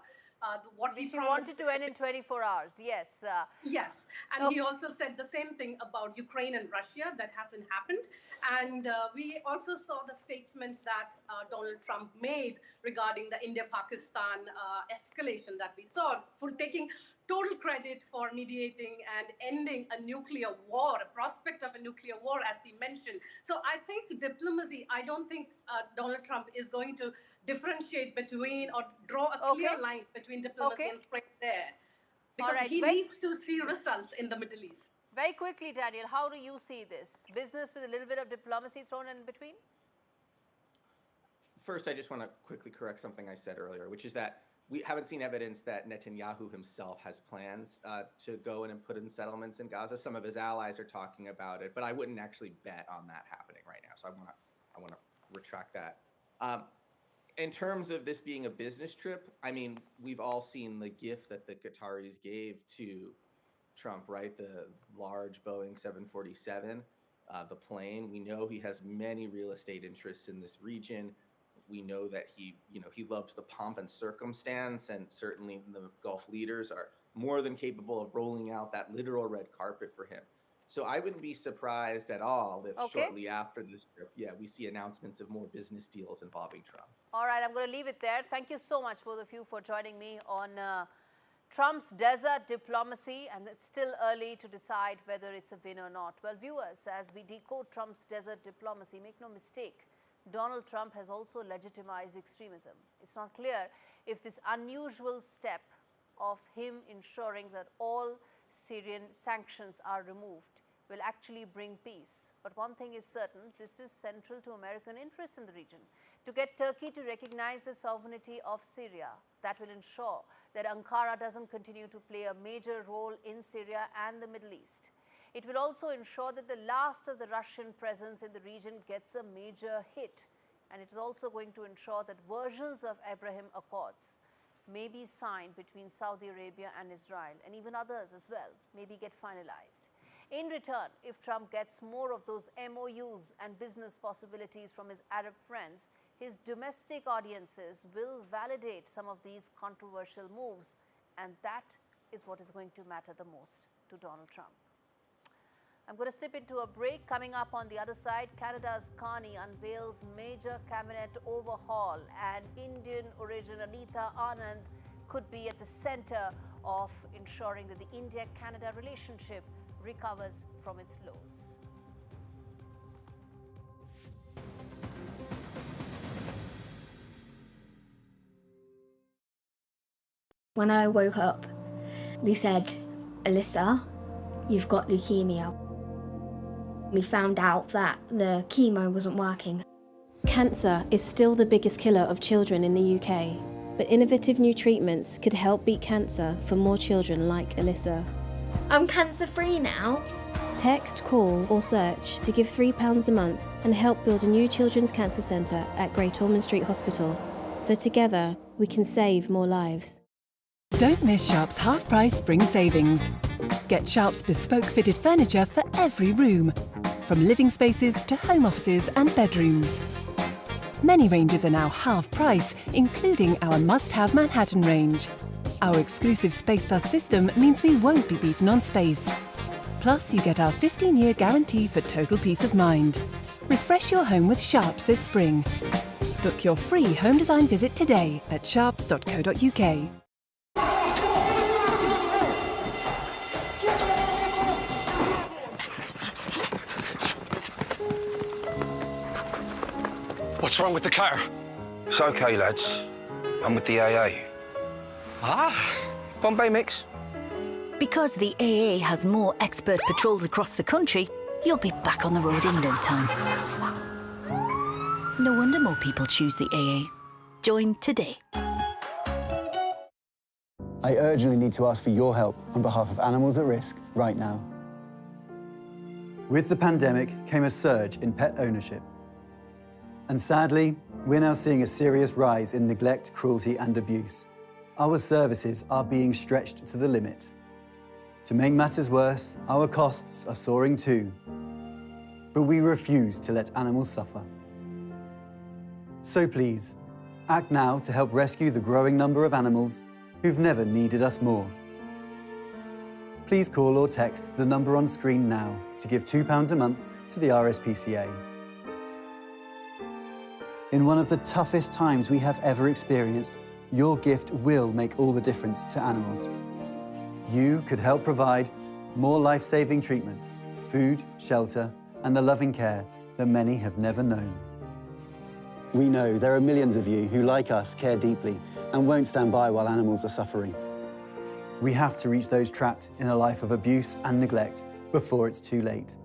What he wanted to end in 24 hours, yes. Yes, and he also said the same thing about Ukraine and Russia. That hasn't happened. And we also saw the statement that Donald Trump made regarding the India-Pakistan escalation that we saw, for taking total credit for mediating and ending a nuclear war, a prospect of a nuclear war, as he mentioned. So I think diplomacy, I don't think Donald Trump is going to differentiate between or draw a clear line between diplomacy and trade there. Because he needs to see results in the Middle East. Very quickly, Daniel, how do you see this? Business with a little bit of diplomacy thrown in between? First, I just want to quickly correct something I said earlier, which is that we haven't seen evidence that Netanyahu himself has plans to go in and put in settlements in Gaza. Some of his allies are talking about it, but I wouldn't actually bet on that happening right now. So I want to retract that. In terms of this being a business trip, I mean, we've all seen the gift that the Qataris gave to Trump, right? The large Boeing 747, the plane. We know he has many real estate interests in this region. We know that he loves the pomp and circumstance, and certainly the Gulf leaders are more than capable of rolling out that literal red carpet for him. So I wouldn't be surprised at all if shortly after this trip, we see announcements of more business deals involving Trump. All right, I'm going to leave it there. Thank you so much, both of you, for joining me on Trump's desert diplomacy, and it's still early to decide whether it's a win or not. Well, viewers, as we decode Trump's desert diplomacy, make no mistake, Donald Trump has also legitimized extremism. It's not clear if this unusual step of him ensuring that all Syrian sanctions are removed will actually bring peace. But one thing is certain, this is central to American interests in the region. To get Turkey to recognize the sovereignty of Syria, that will ensure that Ankara doesn't continue to play a major role in Syria and the Middle East. It will also ensure that the last of the Russian presence in the region gets a major hit. And it is also going to ensure that versions of Abraham Accords may be signed between Saudi Arabia and Israel, and even others as well, maybe get finalized. In return, if Trump gets more of those MOUs and business possibilities from his Arab friends, his domestic audiences will validate some of these controversial moves, and that is what is going to matter the most to Donald Trump. I'm going to slip into a break. Coming up on the other side, Canada's Carney unveils major cabinet overhaul, and Indian origin Anita Anand could be at the center of ensuring that the India-Canada relationship recovers from its lows. When I woke up, they said, "Alyssa, you've got leukemia." We found out that the chemo wasn't working. Cancer is still the biggest killer of children in the UK, but innovative new treatments could help beat cancer for more children like Alyssa. I'm cancer-free now. Text, call or search to give £3 a month and help build a new children's cancer centre at Great Ormond Street Hospital. So together we can save more lives. Don't miss Sharp's half-price spring savings. Get Sharp's bespoke fitted furniture for every room, from living spaces to home offices and bedrooms. Many ranges are now half price, including our must-have Manhattan range. Our exclusive Space Plus system means we won't be beaten on space. Plus, you get our 15-year guarantee for total peace of mind. Refresh your home with Sharps this spring. Book your free home design visit today at sharps.co.uk. What's wrong with the car? It's okay, lads. I'm with the AA. Bombay mix. Because the AA has more expert patrols across the country, you'll be back on the road in no time. No wonder more people choose the AA. Join today. I urgently need to ask for your help on behalf of animals at risk right now. With the pandemic came a surge in pet ownership. And sadly, we're now seeing a serious rise in neglect, cruelty and abuse. Our services are being stretched to the limit. To make matters worse, our costs are soaring too. But we refuse to let animals suffer. So please, act now to help rescue the growing number of animals who've never needed us more. Please call or text the number on screen now to give £2 a month to the RSPCA. In one of the toughest times we have ever experienced, your gift will make all the difference to animals. You could help provide more life-saving treatment, food, shelter, and the loving care that many have never known. We know there are millions of you who, like us, care deeply and won't stand by while animals are suffering. We have to reach those trapped in a life of abuse and neglect before it's too late.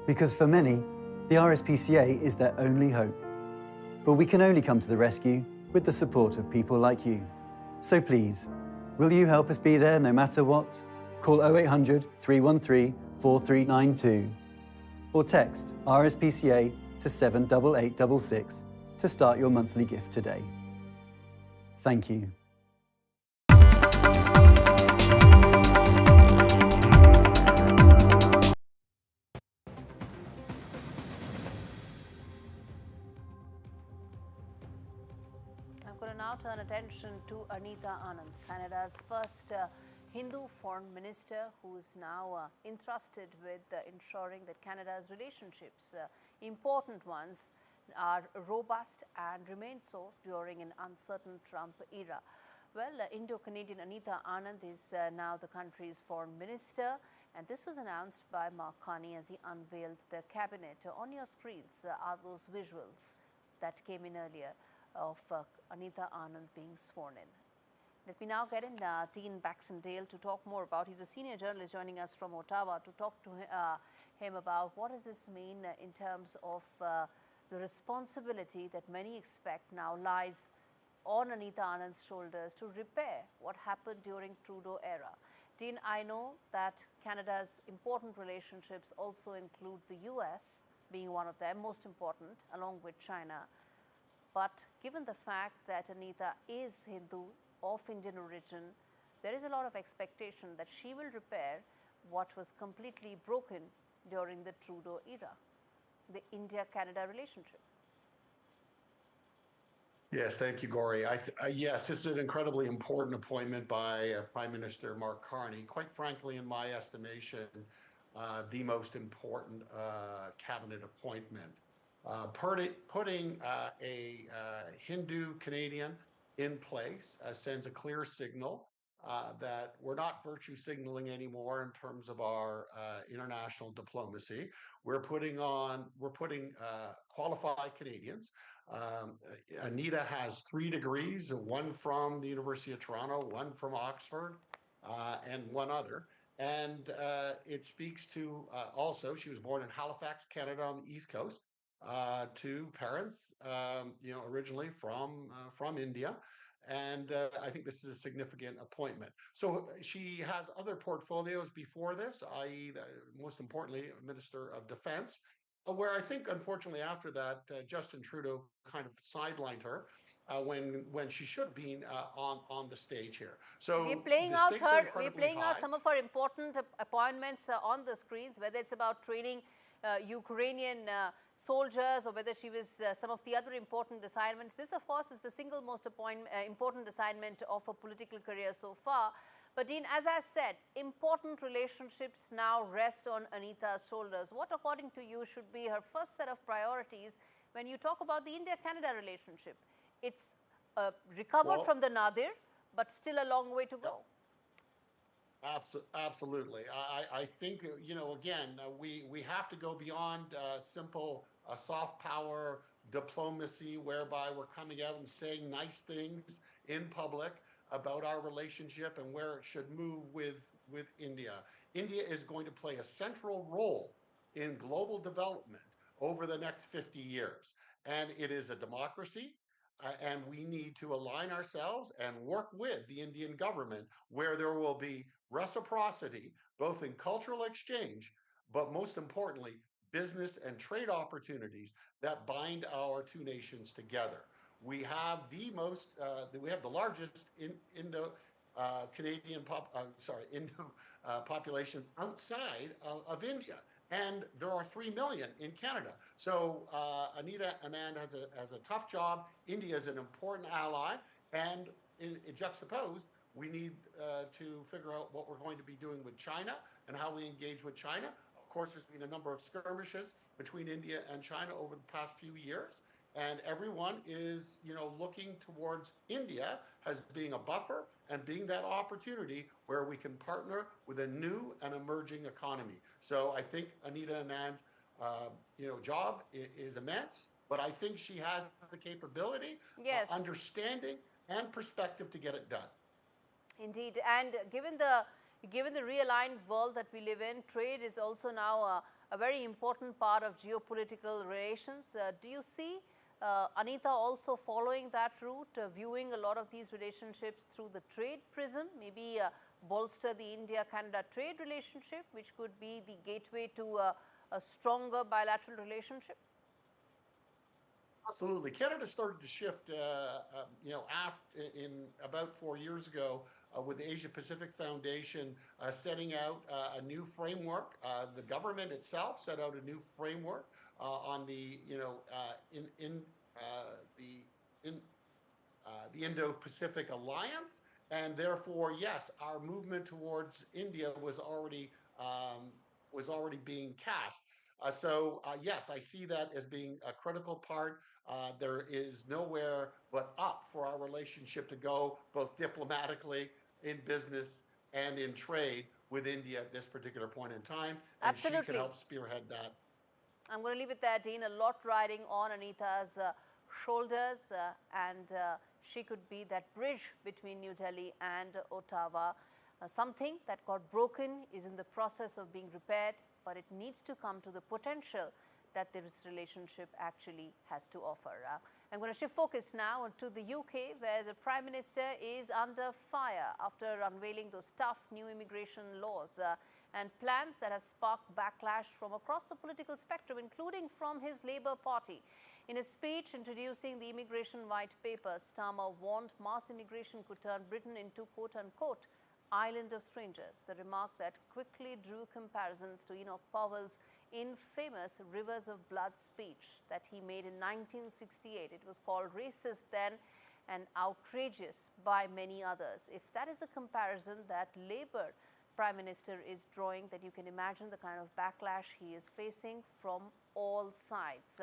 Because for many, the RSPCA is their only hope. But we can only come to the rescue with the support of people like you. So please, will you help us be there no matter what? Call 0800 313 4392 or text RSPCA to 78866 to start your monthly gift today. Thank you. I'm going to now turn attention to Anita Anand, Canada's first Hindu foreign minister, who is now entrusted with ensuring that Canada's relationships, important ones, are robust and remain so during an uncertain Trump era. Well, Indo-Canadian Anita Anand is now the country's foreign minister, and this was announced by Mark Carney as he unveiled the cabinet. On your screens are those visuals that came in earlier of Anita Anand being sworn in. Let me now get in Dean Baxendale to talk more about. He's a senior journalist joining us from Ottawa to talk to him about what does this mean in terms of the responsibility that many expect now lies on Anita Anand's shoulders to repair what happened during Trudeau era. Dean, I know that Canada's important relationships also include the US being one of them, most important, along with China. But given the fact that Anita is Hindu, of Indian origin, there is a lot of expectation that she will repair what was completely broken during the Trudeau era, the India-Canada relationship. Yes, thank you, Gaurie. Yes, this is an incredibly important appointment by Prime Minister Mark Carney. Quite frankly, in my estimation, the most important cabinet appointment. Putting a Hindu Canadian in place sends a clear signal that we're not virtue signaling anymore in terms of our international diplomacy. We're putting qualified Canadians. Anita has 3 degrees, one from the University of Toronto, one from Oxford, and one other. And it speaks to also, she was born in Halifax, Canada, on the East Coast, to parents, originally from India. And I think this is a significant appointment. So she has other portfolios before this, i.e., most importantly, Minister of Defense, where I think, unfortunately, after that, Justin Trudeau kind of sidelined her when she should have been on the stage here. So we're playing out some of her important appointments on the screens, whether it's about training Ukrainian soldiers or whether she was some of the other important assignments. This, of course, is the single most important assignment of her political career so far. But Dean, as I said, important relationships now rest on Anita's shoulders. What, according to you, should be her first set of priorities when you talk about the India-Canada relationship? It's recovered from the nadir, but still a long way to go. Absolutely. I think, again, we have to go beyond simple soft power diplomacy whereby we're coming out and saying nice things in public about our relationship and where it should move with India. India is going to play a central role in global development over the next 50 years. And it is a democracy. And we need to align ourselves and work with the Indian government where there will be reciprocity, both in cultural exchange, but most importantly, business and trade opportunities that bind our 2 nations together. We have the largest Indo-Canadian populations outside of India. And there are 3 million in Canada. So Anita Anand has a tough job. India is an important ally. And in juxtaposed, we need to figure out what we're going to be doing with China and how we engage with China. Of course, there's been a number of skirmishes between India and China over the past few years. And everyone is, looking towards India as being a buffer and being that opportunity where we can partner with a new and emerging economy. So I think Anita Anand's, job is immense, but I think she has the capability, understanding, and perspective to get it done. Indeed, and given the realigned world that we live in, trade is also now a very important part of geopolitical relations. Do you see Anita also following that route, viewing a lot of these relationships through the trade prism, maybe bolster the India-Canada trade relationship, which could be the gateway to a stronger bilateral relationship? Absolutely. Canada started to shift, in about 4 years ago with the Asia Pacific Foundation setting out a new framework. The government itself set out a new framework on the, the Indo-Pacific Alliance, and therefore, yes, our movement towards India was already being cast. Yes, I see that as being a critical part. There is nowhere but up for our relationship to go, both diplomatically, in business, and in trade with India at this particular point in time. And Absolutely. she can help spearhead that. I'm going to leave it there, Dean. A lot riding on Anita's shoulders, and she could be that bridge between New Delhi and Ottawa. Something that got broken is in the process of being repaired, but it needs to come to the potential that this relationship actually has to offer. I'm going to shift focus now to the UK, where the Prime Minister is under fire after unveiling those tough new immigration laws and plans that have sparked backlash from across the political spectrum, including from his Labour Party. In a speech introducing the Immigration White Paper, Starmer warned mass immigration could turn Britain into quote-unquote island of strangers, the remark that quickly drew comparisons to Enoch Powell's infamous Rivers of Blood speech that he made in 1968. It was called racist then and outrageous by many others. If that is a comparison that Labour Prime Minister is drawing, then you can imagine the kind of backlash he is facing from all sides.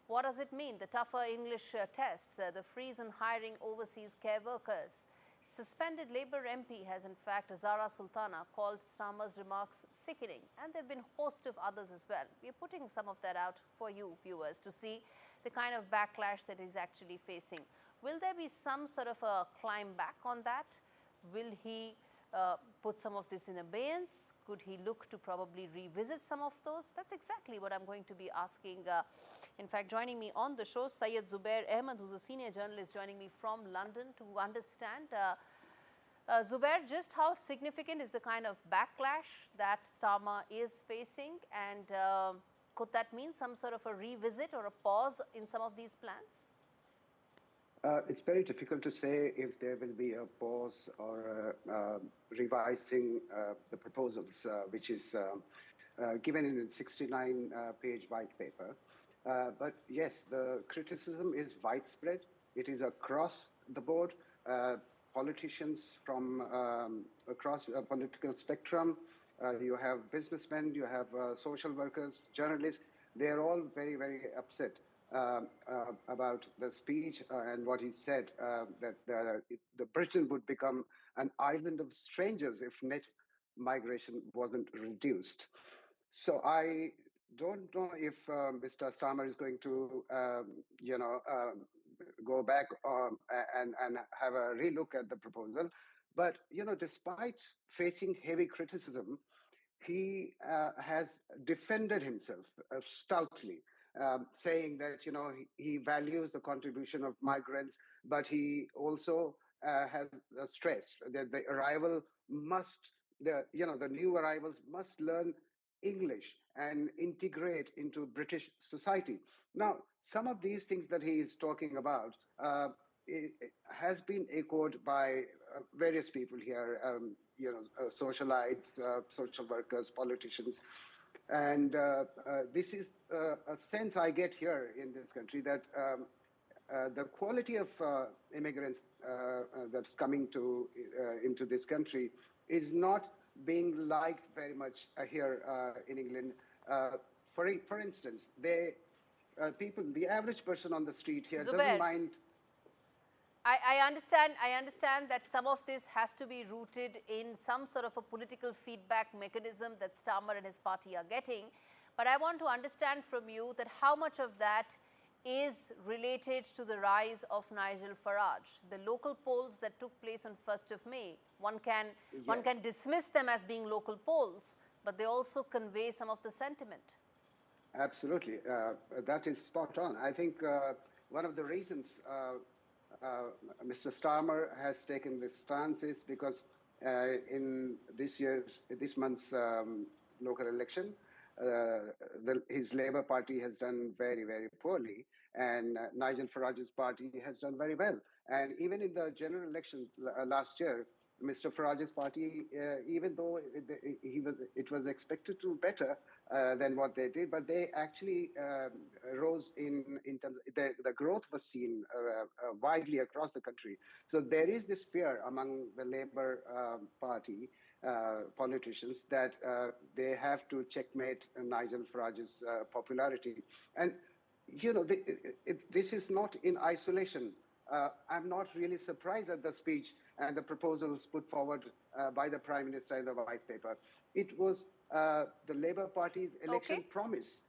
What does it mean? The tougher English tests, the freeze on hiring overseas care workers. Suspended Labour MP has in fact, Zara Sultana, called Starmer's remarks sickening, and there have been a host of others as well. We are putting some of that out for you viewers to see the kind of backlash that he's actually facing. Will there be some sort of a climb back on that? Will he put some of this in abeyance? Could he look to probably revisit some of those? That's exactly what I'm going to be asking. In fact, joining me on the show, Syed Zubair Ahmed, who's a senior journalist joining me from London to understand. Zubair, just how significant is the kind of backlash that Starmer is facing, and could that mean some sort of a revisit or a pause in some of these plans? It's very difficult to say if there will be a pause or revising the proposals, which is given in a 69-page white paper. But yes, the criticism is widespread. It is across the board. Politicians from across a political spectrum. You have businessmen, you have social workers, journalists. They're all very, very upset about the speech and what he said, that the Britain would become an island of strangers if net migration wasn't reduced. So I don't know if Mr. Starmer is going to, go back and have a relook at the proposal. But, despite facing heavy criticism, he has defended himself stoutly, saying that, he values the contribution of migrants, but he also has stressed that the arrival must, the new arrivals must learn English and integrate into British society. Now, some of these things that he is talking about it has been echoed by various people here, socialites, social workers, politicians. And this is a sense I get here in this country that the quality of immigrants that's coming into this country is not being liked very much here in England. For instance, the average person on the street here Zubair, doesn't mind. I understand that some of this has to be rooted in some sort of a political feedback mechanism that Starmer and his party are getting. But I want to understand from you that how much of that is related to the rise of Nigel Farage. The local polls that took place on 1st of May, one can dismiss them as being local polls, but they also convey some of the sentiment. Absolutely. That is spot on. I think one of the reasons Mr. Starmer has taken this stance is because in this month's local election, his Labour Party has done very, very poorly, and Nigel Farage's party has done very well. And even in the general election last year, Mr. Farage's party, even though it was expected to do better than what they did, but they actually rose in terms of the growth was seen widely across the country. So there is this fear among the Labour Party politicians that they have to checkmate Nigel Farage's popularity. And, you know, this is not in isolation. I'm not really surprised at the speech and the proposals put forward by the Prime Minister in the White Paper. It was the Labour Party's election promise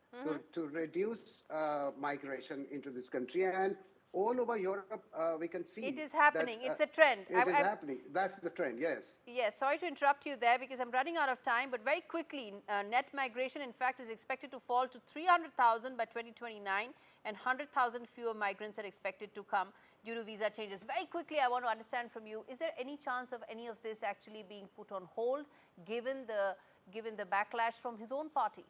to reduce migration into this country. And all over Europe, we can see it is happening. That, it's a trend. It is happening. That's the trend, yes. Yes, sorry to interrupt you there because I'm running out of time, but very quickly, net migration, in fact, is expected to fall to 300,000 by 2029, and 100,000 fewer migrants are expected to come due to visa changes. Very quickly, I want to understand from you, is there any chance of any of this actually being put on hold, given the backlash from his own party?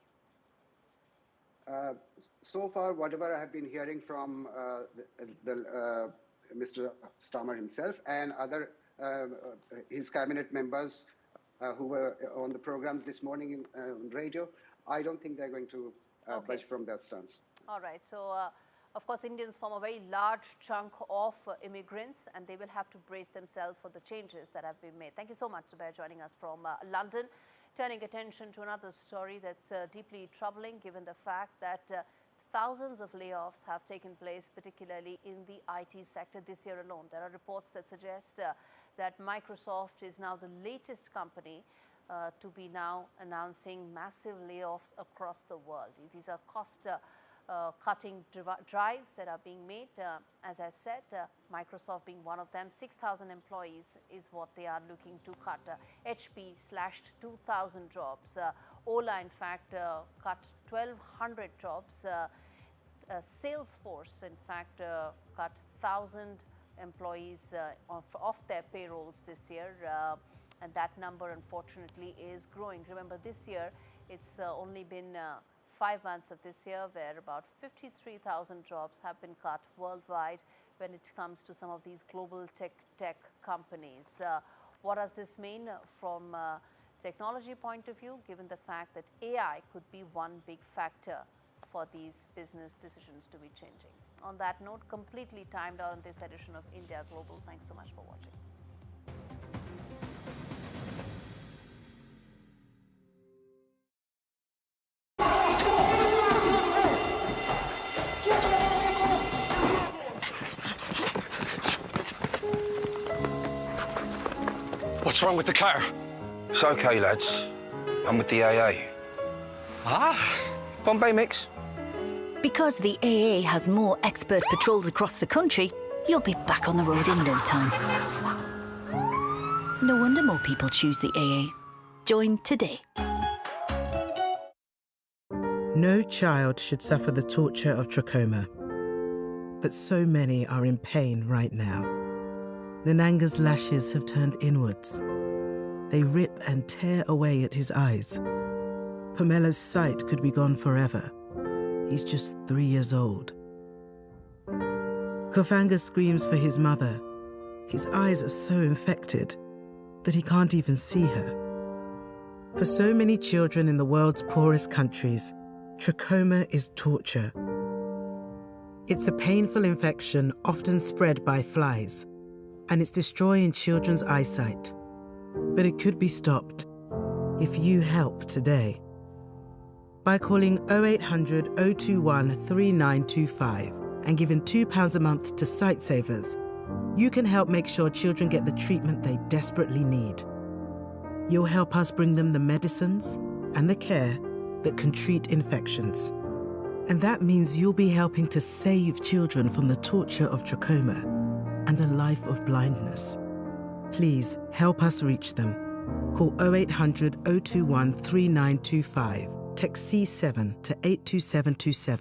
So far, whatever I have been hearing from Mr. Starmer himself and other his cabinet members who were on the programs this morning on radio, I don't think they're going to budge from their stance. All right. So, of course, Indians form a very large chunk of immigrants, and they will have to brace themselves for the changes that have been made. Thank you so much, Zubair, joining us from London. Turning attention to another story that's deeply troubling, given the fact that thousands of layoffs have taken place, particularly in the IT sector this year alone. There are reports that suggest that Microsoft is now the latest company to be now announcing massive layoffs across the world. These are cost-cutting drives that are being made. As I said, Microsoft being one of them, 6,000 employees is what they are looking to cut. HP slashed 2,000 jobs. Ola, in fact, cut 1,200 jobs. Salesforce, in fact, cut 1,000 employees off their payrolls this year. And that number, unfortunately, is growing. Remember, this year, it's only been 5 months of this year where about 53,000 jobs have been cut worldwide when it comes to some of these global tech companies. What does this mean from a technology point of view, given the fact that AI could be one big factor for these business decisions to be changing? On that note, completely timed out on this edition of India Global. Thanks so much for watching. What's wrong with the car? It's okay, lads. I'm with the AA. Bombay mix. Because the AA has more expert patrols across the country, you'll be back on the road in no time. No wonder more people choose the AA. Join today. No child should suffer the torture of trachoma, but so many are in pain right now. Nananga's lashes have turned inwards. They rip and tear away at his eyes. Pamelo's sight could be gone forever. He's just 3 years old. Kofanga screams for his mother. His eyes are so infected that he can't even see her. For so many children in the world's poorest countries, trachoma is torture. It's a painful infection often spread by flies, and it's destroying children's eyesight. But it could be stopped if you help today. By calling 0800 021 3925 and giving £2 a month to Sightsavers, you can help make sure children get the treatment they desperately need. You'll help us bring them the medicines and the care that can treat infections. And that means you'll be helping to save children from the torture of trachoma and a life of blindness. Please help us reach them. Call 0800 021 3925. Text C7 to 82727.